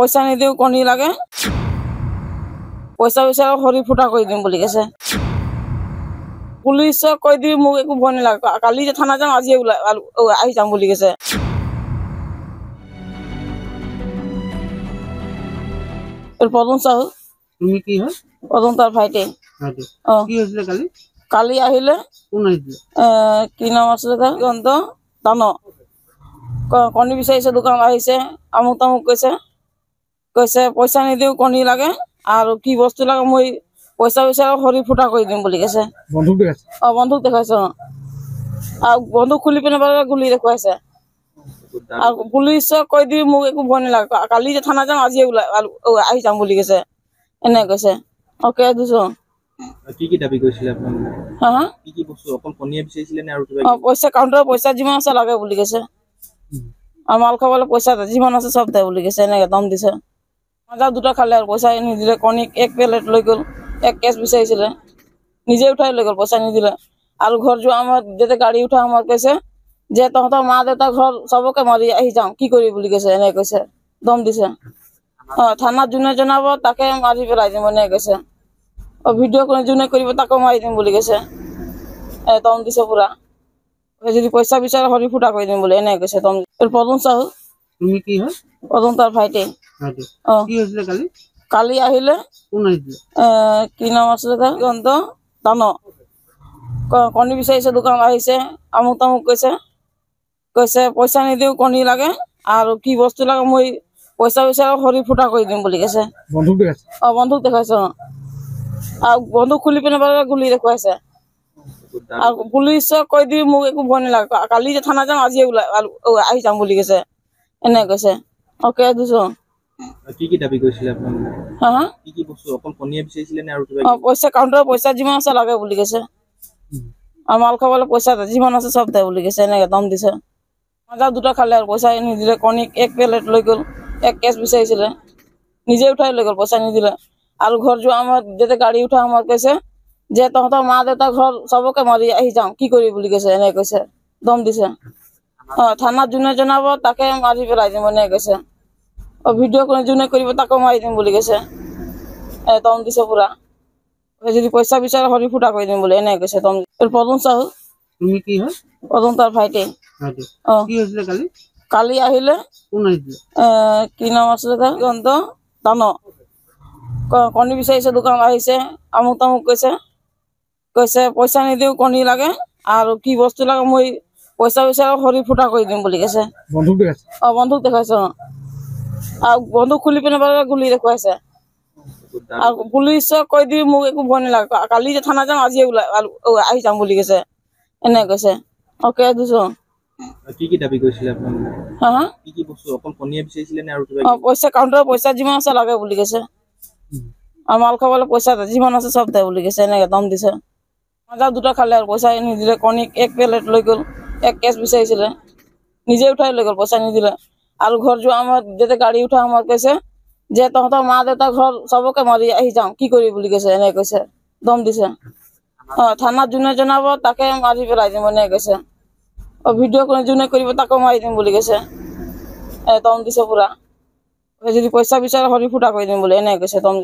পইচা নিদিও কণী লাগে পইচা বিচাৰ হৰি ফুটা কৰি দিম বুলি কৈছে পুলিচক কৈ দি মোক একো ভয় নালাগে কালি যে থানা যাম আজি আহি যাম বুলি কৈছে পদন চাহু তুমি কি হয় পদন তাৰ ভাইটি কি হৈছিলে কালি কালি আহিলে কোন আহিছিলে কি নাম আছিলে গন্ত দান কণী বিচাৰিছে দোকান আহিছে আমুক তামুক কৈছে পইচা নিদিও কণী লাগে আৰু কি বস্তু লাগে মই পইচা বিচাৰ হৰি ফুটা কৰি দিম বুলি কৈছে বন্ধুক দেখাইছে বন্ধুক দেখাইছে আৰু বন্ধুক খুলি পিনে গুলি দেখুৱাইছে আৰু পুলিচক কৈ দি মোক একো ভয় নালাগে কালি যে থানা যাম আজি আহি যাম বুলি কৈছে এনে কৈছে অকে দিছো কি দাবী কৰিছিলে আপোনালোকে হা কি বস্তু অকল কণীয়ে বিচাৰিছিলে নে আৰু কিবা পইচা কাউণ্টাৰৰ পইচা যিমান আছে লাগে বুলি কৈছে আৰু মাল খাবলৈ পইচা যিমান আছে চব দে বুলি কৈছে এনেকে দম দিছে মাজা দুটা খালে আৰু পইচা নিদিলে কণী এক প্লেট লৈ গ'ল এক কেছ বিচাৰিছিলে নিজে উঠাই লৈ গ'ল পইচা নিদিলে আৰু ঘৰ যোৱা সময়ত যেতিয়া গাড়ী উঠা সময়ত কৈছে যে তহঁতৰ মা দেউতা ঘৰ চবকে মাৰি আহি যাম কি কৰি বুলি কৈছে এনেকে কৈছে দম দিছে থানাত যোনে জনাব তাকে মাৰি পেলাই দিম এনেকে কৈছে ভিডিঅ' যোনে কৰিব তাকো মাৰি দিম বুলি কৈছে দম দিছে পুৰা যদি পইচা বিচাৰ হৰি ফুটা কৰি দিম বুলি এনেকে কৈছে দম পদন চাহু তুমি কি হয় পদন তাৰ ভাইটি কি হৈছিলে কালি কালি আহিলে কোন আহিছিলে কি নাম আছিলে গন্ত দান কণী বিচাৰিছে দোকান আহিছে আমুক তামুক কৈছে পইচা নিদিও কণী লাগে আৰু কি বস্তু লাগে মই পইচা বিচাৰ হৰি ফুটা কৰি দিম বুলি কৈছে বন্ধুক দেখাইছে বন্ধুক দেখাইছে আৰু বন্ধুক খুলি পিনে গুলি দেখুৱাইছে আৰু পুলিচক কৈ দি মোক একো ভয় নালাগে কালি যে থানা যাম আজি আহি যাম বুলি কৈছে এনে কৈছে অকে দিছো কি দাবী কৰিছিলে আপোনালোকে হা কি বস্তু অকল কণীয়ে বিচাৰিছিলে নে আৰু কিবা পইচা কাউণ্টাৰৰ পইচা যিমান আছে লাগে বুলি কৈছে আৰু মাল খাবলৈ পইচা যিমান আছে চব দে বুলি কৈছে এনেকে দম দিছে মাজা দুটা খালে আৰু পইচা নিদিলে কণী এক প্লেট লৈ গ'ল এক কেছ বিচাৰিছিলে নিজে উঠাই লৈ গ'ল পইচা নিদিলে আৰু ঘৰ যোৱা সময়ত যেতিয়া গাড়ী উঠা সময়ত কৈছে যে তহঁতৰ মা দেউতা ঘৰ চবকে মাৰি আহি যাম কি কৰি বুলি কৈছে এনেকে কৈছে দম দিছে থানাত যোনে জনাব তাকে মাৰি পেলাই দিম এনেকে কৈছে ভিডিঅ' যোনে কৰিব তাকো মাৰি দিম বুলি কৈছে দম দিছে পুৰা যদি পইচা বিচাৰ হৰি ফুটা কৰি দিম বুলি এনেকে কৈছে দম পদন চাহু তুমি কি হয় পদন তাৰ ভাইটি কি হৈছিলে কালি কালি আহিলে কোন আহিছিলে কি নাম আছিলে গন্ত দান কণী বিচাৰিছে দোকান আহিছে আমুক তামুক কৈছে পইচা নিদিও কণী লাগে আৰু কি বস্তু লাগে মই পইচা বিচাৰ হৰি ফুটা কৰি দিম বুলি কৈছে বন্ধুক দেখাইছে বন্ধুক দেখাইছে আৰু বন্ধুক খুলি পিনে গুলি দেখুৱাইছে আৰু পুলিচক কৈ দি মোক একো ভয় নালাগে কালি যে থানা যাম আজি আহি যাম বুলি কৈছে এনে কৈছে অকে দিছো কি দাবী কৰিছিলে আপোনালোকে হা কি বস্তু অকল কণীয়ে বিচাৰিছিলে নে আৰু কিবা পইচা কাউণ্টাৰৰ পইচা যিমান আছে লাগে বুলি কৈছে আৰু মাল খাবলৈ পইচা যিমান আছে চব দে বুলি কৈছে এনেকে দম দিছে মাজা দুটা খালে আৰু পইচা নিদিলে কণী এক প্লেট লৈ গ'ল এক কেছ বিচাৰিছিলে নিজে উঠাই লৈ গ'ল পইচা নিদিলে আৰু ঘৰ যোৱা সময়ত যেতিয়া গাড়ী উঠা সময়ত কৈছে যে তহঁতৰ মা দেউতা ঘৰ চবকে মাৰি আহি যাম কি কৰি বুলি কৈছে এনেকে কৈছে দম দিছে থানাত যোনে জনাব তাকে মাৰি পেলাই দিম এনেকে কৈছে ভিডিঅ' যোনে কৰিব তাকো মাৰি দিম বুলি কৈছে দম দিছে পুৰা যদি পইচা বিচাৰ হৰি ফুটা কৰি দিম বুলি এনেকে কৈছে দম